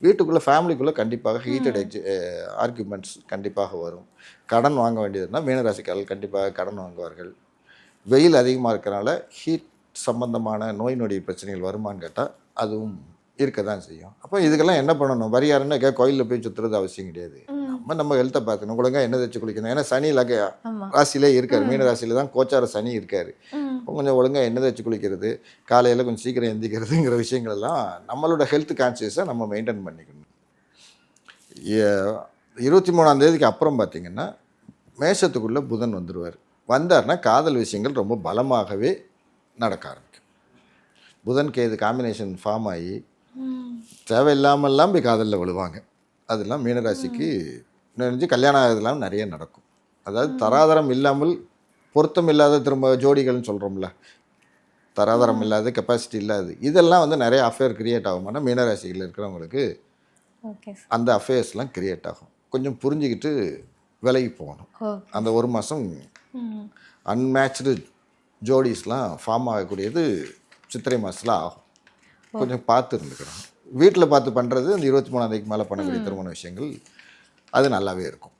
வீட்டுக்குள்ளே ஃபேமிலிக்குள்ளே கண்டிப்பாக heated arguments கண்டிப்பாக வரும். கடன் வாங்க வேண்டியதுன்னா மீனராசிக்காரர்கள் கண்டிப்பாக கடன் வாங்குவார்கள். வெயில் அதிகமாக இருக்கிறனால ஹீட் சம்பந்தமான நோய் நொடி பிரச்சனைகள் வருமானு கேட்டால் அதுவும் இருக்க தான் செய்யும். அப்போ இதுக்கெல்லாம் என்ன பண்ணணும்? வரியாருன்னு கோயிலில் போய் சுற்றுறது அவசியம் கிடையாது. நம்ம ஹெல்த்தை பார்க்கணும். ஒழுங்காக எண்ணெய் தேய்ச்சி குளிக்கணும். ஏன்னா சனி ராசியிலே இருக்கார், மீன ராசியில தான் கோச்சார சனி இருக்கார். கொஞ்சம் ஒழுங்காக எண்ணெய் தேய்ச்சி குளிக்கிறது, காலையில் கொஞ்சம் சீக்கிரம் எந்திக்கிறதுங்கிற விஷயங்கள் எல்லாம் நம்மளோட ஹெல்த் கான்சியஸை நம்ம மெயின்டைன் பண்ணிக்கணும். 23ஆம் தேதிக்கு அப்புறம் பார்த்திங்கன்னா மேஷத்துக்குள்ளே புதன் வந்துடுவார். வந்தார்னா காதல் விஷயங்கள் ரொம்ப பலமாகவே நடக்க ஆரம்பிக்கும். புதன் கேது காம்பினேஷன் ஃபார்ம் ஆகி தேவையில்லாமல்லாம் போய் காதலில் விழுவாங்க. அதெல்லாம் மீனராசிக்கு நினைஞ்சு கல்யாணம் ஆகிறதுலாம் நிறைய நடக்கும். அதாவது தராதரம் இல்லாமல் பொருத்தம் இல்லாத திரும்ப ஜோடிகள்னு சொல்கிறோம்ல, தராதரம் இல்லாத கெப்பாசிட்டி இல்லாது இதெல்லாம் வந்து நிறைய அஃபேர் கிரியேட் ஆகும்னா மீனராசியில் இருக்கிறவங்களுக்கு அந்த அஃபேர்ஸ்லாம் கிரியேட் ஆகும். கொஞ்சம் புரிஞ்சுக்கிட்டு விலகி போகணும். அந்த ஒரு மாதம் அன்மேட்ச்டு ஜோடிஸ்லாம் ஃபார்ம் ஆகக்கூடியது சித்திரை மாதத்தில் ஆகும். கொஞ்சம் பார்த்து இருந்துக்கிறோம். வீட்டில் பார்த்து பண்ணுறது அந்த 23ஆம் தேதிக்கு மேலே பண்ணக்கூடிய திருமண விஷயங்கள் அது நல்லாவே இருக்கும்.